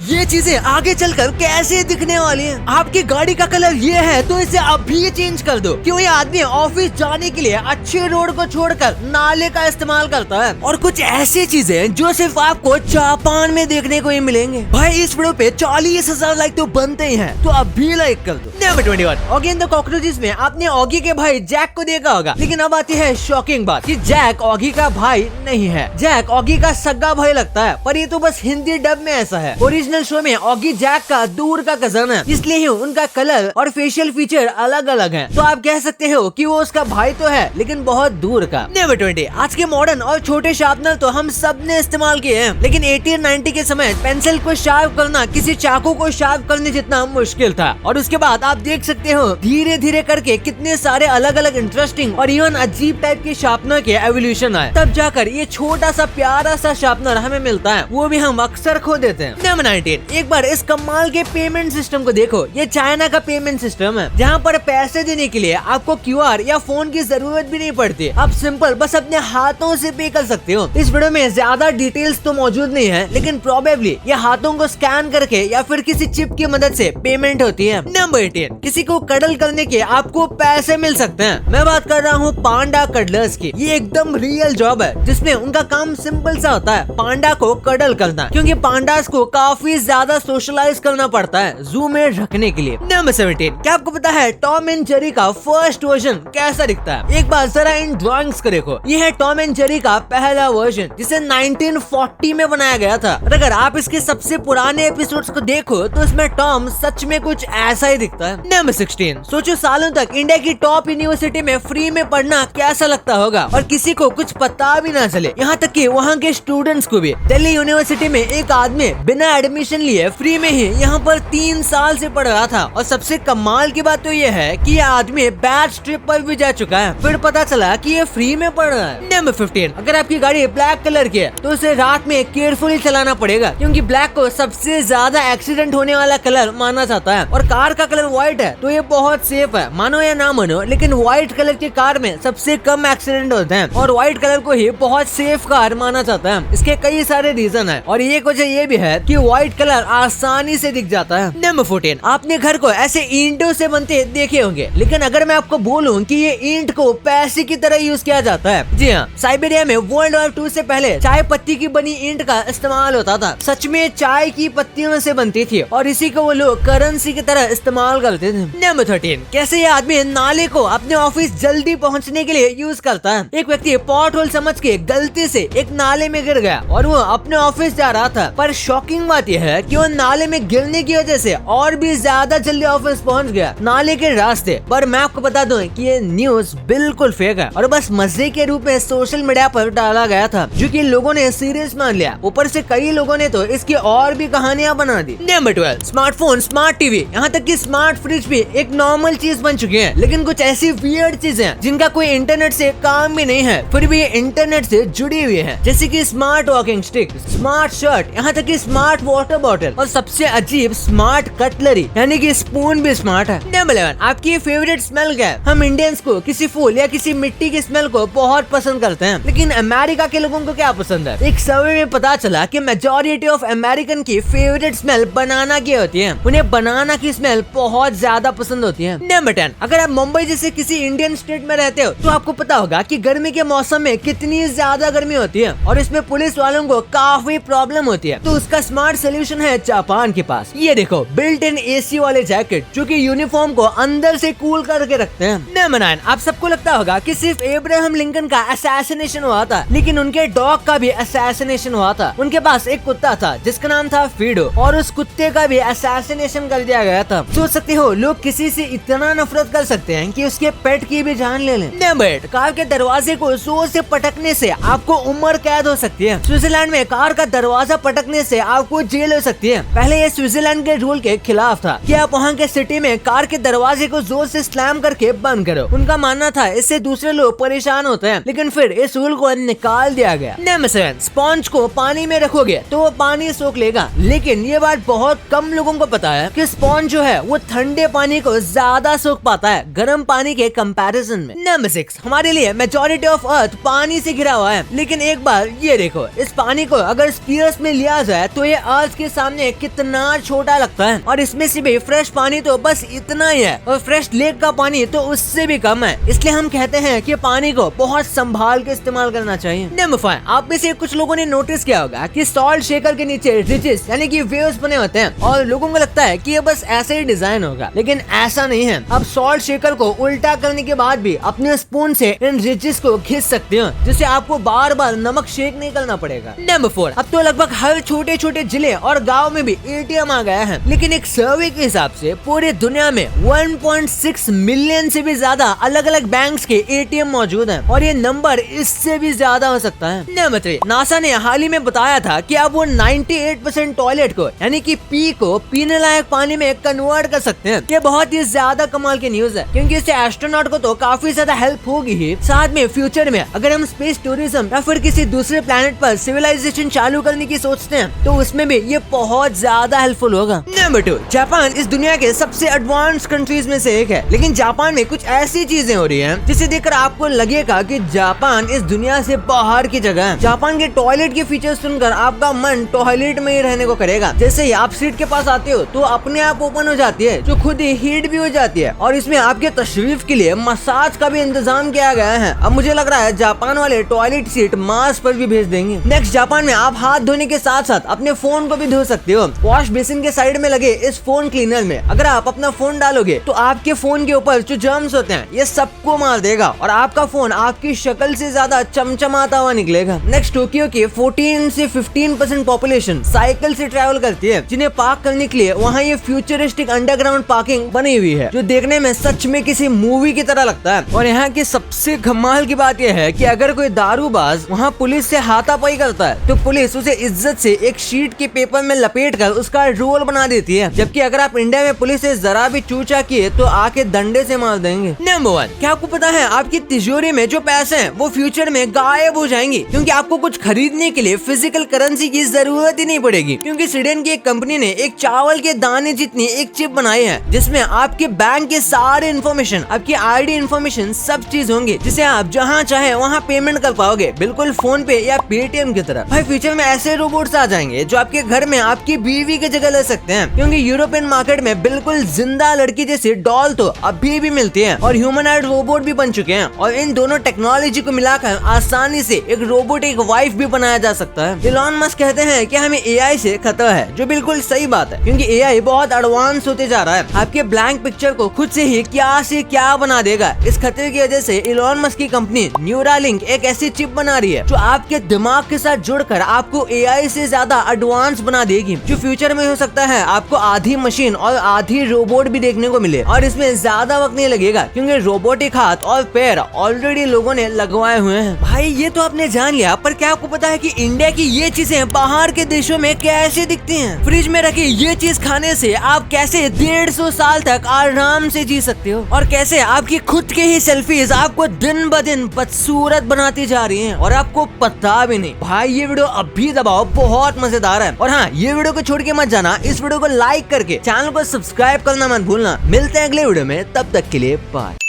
ये चीजें आगे चलकर कैसे दिखने वाली हैं? आपकी गाड़ी का कलर ये है तो इसे अभी चेंज कर दो। क्यों ये आदमी ऑफिस जाने के लिए अच्छे रोड को छोड़कर नाले का इस्तेमाल करता है। और कुछ ऐसी चीजें जो सिर्फ आपको जापान में देखने को ही मिलेंगे। भाई इस वीडियो पे 40,000 लाइक तो बनते ही हैं, तो अभी लाइक कर दो। Number 21 Oggy and the cockroaches में आपने ऑगी के भाई जैक को देखा होगा, लेकिन अब आती है शॉकिंग बात कि जैक ऑगी का भाई नहीं है। जैक ऑगी का सगा भाई लगता है, पर ये तो बस हिंदी डब में ऐसा है। ओरिजिनल शो में ऑगी जैक का दूर का कजन है, इसलिए ही उनका कलर और फेशियल फीचर अलग अलग है। तो आप कह सकते हो कि वो उसका भाई तो है, लेकिन बहुत दूर का। नंबर 20 आज के मॉडर्न और छोटे शार्पनर तो हम सब ने इस्तेमाल किए हैं, लेकिन 80-90 के समय पेंसिल को शार्प करना किसी चाकू को शार्प करने जितना मुश्किल था। और उसके बाद आप देख सकते हो धीरे धीरे करके कितने सारे अलग अलग इंटरेस्टिंग और इवन अजीब टाइप के शार्पनर के एवोल्यूशन आए, तब जाकर ये छोटा सा प्यारा सा शार्पनर हमें मिलता है, वो भी हम अक्सर खो देते हैं। नंबर 19 एक बार इस कमाल के पेमेंट सिस्टम को देखो। ये चाइना का पेमेंट सिस्टम है, जहाँ पर पैसे देने के लिए आपको QR या फोन की जरूरत भी नहीं पड़ती। आप सिंपल बस अपने हाथों से पे कर सकते हो। इस वीडियो में ज्यादा डिटेल्स तो मौजूद नहीं है, लेकिन प्रोबेबली ये हाथों को स्कैन करके या फिर किसी चिप की मदद से पेमेंट होती है। नंबर 18 किसी को कडल करने के आपको पैसे मिल सकते हैं। मैं बात कर रहा हूँ पांडा कडलर्स की। ये एकदम रियल जॉब है, जिसमें उनका काम सिंपल सा होता है, पांडा को कडल करना, क्योंकि पांडास को काफी ज्यादा सोशलाइज करना पड़ता है जू में रखने के लिए। नंबर 17 क्या आपको पता है टॉम एंड जेरी का फर्स्ट वर्जन कैसा दिखता है? एक बार जरा इन ड्राइंग्स को देखो। ये है टॉम एंड जेरी का पहला वर्जन, जिसे 1940 में बनाया गया था। और अगर आप इसके सबसे पुराने एपिसोड्स को देखो तो इसमें टॉम सच में कुछ ऐसा ही दिखता है। नंबर 16 सोचो सालों तक इंडिया की टॉप यूनिवर्सिटी में फ्री में पढ़ना कैसा लगता होगा, और किसी को कुछ पता भी ना चले, यहाँ तक कि वहाँ के स्टूडेंट्स को भी। दिल्ली यूनिवर्सिटी में एक आदमी बिना एडमिशन लिए फ्री में ही यहाँ पर 3 साल से पढ़ रहा था। और सबसे कमाल की बात तो ये है कि यह आदमी बैच ट्रिप पर भी जा चुका है, फिर पता चला कि ये फ्री में पढ़ रहा है। नंबर 15 अगर आपकी गाड़ी ब्लैक कलर की है तो उसे रात में केयरफुली चलाना पड़ेगा, क्योंकि ब्लैक को सबसे ज्यादा एक्सीडेंट होने वाला कलर माना जाता है। और कार का कलर व्हाइट है तो ये बहुत सेफ है, मानो या ना मानो, लेकिन व्हाइट कलर की कार में सबसे कम एक्सीडेंट होते हैं, और व्हाइट कलर को ही बहुत सेफ कार माना जाता है। इसके कई सारे रीजन है, और एक वजह ये भी है कि व्हाइट कलर आसानी से दिख जाता है। नंबर 14 आपने घर को ऐसे ईंटों से बनते देखे होंगे, लेकिन अगर मैं आपको बोलूं कि ये ईंट को पैसे की तरह यूज किया जाता है, जी हाँ, साइबेरिया में वर्ल्ड वॉर 2 से पहले चाय पत्ती की बनी ईंट का इस्तेमाल होता था। सच में चाय की पत्तियों से बनती थी, और इसी को वो लोग करेंसी की तरह इस्तेमाल करते थे। नंबर 13 कैसे ये आदमी नाले को अपने ऑफिस जल्दी पहुंचने के लिए यूज करता है। एक व्यक्ति पॉट होल समझ के गलती से एक नाले में गिर गया और वो अपने ऑफिस जा रहा था, पर शॉकिंग बात यह है कि वो नाले में गिरने की वजह से और भी ज्यादा जल्दी ऑफिस पहुंच गया नाले के रास्ते। पर मैं आपको बता दूं कि ये न्यूज बिल्कुल फेक है, और बस मजे के रूप में सोशल मीडिया पर डाला गया था, जो कि लोगों ने सीरियस मान लिया। ऊपर से कई लोगों ने तो इसकी और भी कहानियां बना दी। नंबर 12 स्मार्टफोन, स्मार्ट टीवी, यहाँ तक कि स्मार्ट फ्रिज भी एक नॉर्मल चीज बन चुकी है, लेकिन कुछ ऐसी वियर्ड चीजें जिनका कोई इंटरनेट से काम भी नहीं है, फिर भी ये इंटरनेट से जुड़ी हुई है, जैसे कि smart walking stick, smart shirt, यहाँ तक कि स्मार्ट वाटर बॉटल, और सबसे अजीब स्मार्ट कटलरी, यानी कि स्पून भी स्मार्ट है। नंबर 11 आपकी फेवरेट स्मेल क्या है? हम इंडियंस को किसी फूल या किसी मिट्टी की स्मेल को बहुत पसंद करते हैं, लेकिन अमेरिका के लोगों को क्या पसंद है? एक सर्वे में पता चला कि मेजॉरिटी ऑफ अमेरिकन की फेवरेट स्मेल बनाना की होती है। उन्हें बनाना की स्मेल बहुत ज्यादा पसंद होती है। नंबर 10 अगर आप मुंबई जैसे किसी इंडियन स्टेट में रहते हो तो आपको पता होगा कि गर्मी के मौसम में कितनी ज्यादा गर्मी होती है, और इसमें पुलिस वालों को काफी प्रॉब्लम होती है। तो उसका स्मार्ट सोल्यूशन है जापान के पास। ये देखो बिल्ट इन AC वाले जैकेट, जो कि यूनिफॉर्म को अंदर से कूल करके रखते हैं। नंबर 9 आप सबको लगता होगा कि सिर्फ एब्राहम लिंकन का असैसिनेशन हुआ था, लेकिन उनके डॉग का भी असैसिनेशन हुआ था। उनके पास एक कुत्ता था जिसका नाम था फीडो, और उस कुत्ते का भी असैसिनेशन कर दिया गया था। सोच सकते हो लोग किसी से इतना नफरत कर सकते हैं कि उसके पेट की भी जान ले लें। नंबर 8 कार के दरवाजे को जोर से पटकने से आपको उम्र कैद हो सकती है। स्विट्जरलैंड में कार का दरवाजा पटकने से आपको जेल हो सकती है। पहले ये स्विट्जरलैंड के रूल के खिलाफ था कि आप वहाँ के सिटी में कार के दरवाजे को जोर से स्लैम करके बंद करो। उनका मानना था इससे दूसरे लोग परेशान होते हैं, लेकिन फिर इस रूल को निकाल दिया गया। नंबर 7 स्पॉन्ज को पानी में रखोगे तो वो पानी सोख लेगा, लेकिन ये बात बहुत कम लोगों को पता है कि स्पॉन्ज जो है वो ठंडे पानी को ज्यादा सोख पाता है गर्म पानी के कंपैरिजन में। नंबर 6 हमारे लिए मेजॉरिटी ऑफ अर्थ पानी से घिरा हुआ है, लेकिन एक बार ये देखो, इस पानी को अगर स्पीयर्स में लिया जाए तो ये अर्थ कांच के सामने कितना छोटा लगता है। और इसमें से भी फ्रेश पानी तो बस इतना ही है और फ्रेश लेक का पानी तो उससे भी कम है। इसलिए हम कहते हैं कि पानी को बहुत संभाल के इस्तेमाल करना चाहिए। नंबर 5, आप में से कुछ लोगों ने नोटिस किया होगा कि सॉल्ट शेकर के नीचे रिजेस यानी कि वेव्स बने होते हैं और लोगों को लगता है कि ये बस ऐसे ही डिजाइन होगा, लेकिन ऐसा नहीं है। आप सॉल्ट शेकर को उल्टा करने के बाद भी अपने स्पून से इन रिजेस को खींच सकते हो, जिससे आपको बार बार नमक शेक नहीं करना पड़ेगा। नंबर 4, अब तो लगभग हर छोटे छोटे जिले और गाँव में भी ATM आ गया है, लेकिन एक सर्वे के हिसाब से पूरी दुनिया में 1.6 मिलियन से भी ज्यादा अलग अलग बैंक्स के ATM मौजूद हैं और ये नंबर इससे भी ज्यादा हो सकता है। नंबर 3, नासा ने हाल ही में बताया था कि अब वो 98% टॉयलेट को यानी कि पी को पीने लायक पानी में कन्वर्ट कर सकते हैं। ये बहुत ही ज्यादा कमाल की न्यूज है, क्योंकि इससे एस्ट्रोनॉट को तो काफी ज्यादा हेल्प होगी ही, साथ में फ्यूचर में अगर हम स्पेस टूरिज्म या फिर किसी दूसरे प्लेनेट पर सिविलाइजेशन चालू करने की सोचते हैं तो उसमें भी ये बहुत ज्यादा हेल्पफुल होगा। नंबर 2, जापान इस दुनिया के सबसे एडवांस कंट्रीज में से एक है, लेकिन जापान में कुछ ऐसी चीजें हो रही हैं जिसे देखकर आपको लगेगा कि जापान इस दुनिया से बाहर की जगह है। जापान के टॉयलेट के फीचर्स सुनकर आपका मन टॉयलेट में ही रहने को करेगा। जैसे ही आप सीट के पास आते हो तो अपने आप ओपन हो जाती है, जो खुद ही हीट भी हो जाती है और इसमें आपके तशरीफ के लिए मसाज का भी इंतजाम किया गया है। अब मुझे लग रहा है जापान वाले टॉयलेट सीट मार्स पर भी भेज देंगे। नेक्स्ट, जापान में आप हाथ धोने के साथ साथ अपने फोन को भी धो सकते हो। वॉश बेसिन के साइड में लगे इस फोन क्लीनर में अगर आप अपना फोन डालोगे तो आपके फोन के ऊपर जो जर्म्स होते हैं ये सबको मार देगा और आपका फोन आपकी शक्ल से ज्यादा चमचमाता हुआ निकलेगा। नेक्स्ट, टोक्यो की 14 से 15% पॉपुलेशन साइकिल से ट्रैवल करती है, जिन्हें पार्क करने के लिए वहाँ ये फ्यूचरिस्टिक अंडरग्राउंड पार्किंग बनी हुई है, जो देखने में सच में किसी मूवी की तरह लगता है। और यहाँ की सबसे कमाल की बात यह है कि अगर कोई दारूबाज वहाँ पुलिस से हाथापाई करता है तो पुलिस उसे इज्जत से एक शीट के पेपर में लपेट कर उसका रोल बना देती है, जबकि अगर आप इंडिया में पुलिस से जरा भी चूचा किए तो आके डंडे से मार देंगे। नंबर 1, क्या आपको पता है आपकी तिजोरी में जो पैसे हैं वो फ्यूचर में गायब हो जाएंगे, क्योंकि आपको कुछ खरीदने के लिए फिजिकल करेंसी की जरूरत ही नहीं पड़ेगी, क्योंकि स्वीडन की एक कंपनी ने एक चावल के दाने जितनी एक चिप बनाई है जिसमें आपके बैंक के सारे इन्फॉर्मेशन, आपकी ID इन्फॉर्मेशन सब चीज होंगी, जिसे आप जहाँ चाहे वहाँ पेमेंट कर पाओगे, बिल्कुल फोन पे या पेटीएम की तरह। भाई फ्यूचर में ऐसे रोबोट्स आ जाएंगे जो आपके घर में आपकी बीवी की जगह ले सकते हैं, क्योंकि यूरोपियन मार्केट में बिल्कुल जिंदा लड़की जैसी डॉल तो अभी भी मिलती है और ह्यूमनॉइड रोबोट भी बन चुके हैं और इन दोनों टेक्नोलॉजी को मिलाकर आसानी से एक रोबोटिक वाइफ भी बनाया जा सकता है। इलॉन मस्क कहते हैं कि हमें AI से खतरा है, जो बिल्कुल सही बात है, क्योंकि AI बहुत एडवांस होते जा रहा है। आपके ब्लैंक पिक्चर को खुद से ही क्या से क्या बना देगा। इस खतरे की वजह से इलॉन मस्क की कंपनी न्यूरालिंक एक ऐसी चिप बना रही है जो आपके दिमाग के साथ जुड़कर आपको AI से ज्यादा एडवांस बना देगी, जो फ्यूचर में हो सकता है आपको आधी मशीन और आधी रोबोट भी देखने को मिले। और इसमें ज्यादा वक्त नहीं लगेगा, क्योंकि रोबोटिक हाथ और पैर ऑलरेडी लोगों ने लगवाए हुए हैं। भाई ये तो आपने जान लिया, पर क्या आपको पता है कि इंडिया की ये चीजें बाहर के देशों में कैसे दिखती हैं? फ्रिज में रखी ये चीज खाने से आप कैसे 150 साल तक आराम से जी सकते हो, और कैसे आपकी खुद के ही सेल्फीज आपको दिन ब दिन बदसूरत बनाती जा रही हैं और आपको पता भी नहीं। भाई ये वीडियो अभी दबाओ, बहुत मजेदार है। और हाँ, ये वीडियो को छोड़ के मत जाना, इस वीडियो को लाइक करके चैनल को सब्सक्राइब करना मत भूलना। मिलते हैं अगले वीडियो में, तब तक के लिए बाय।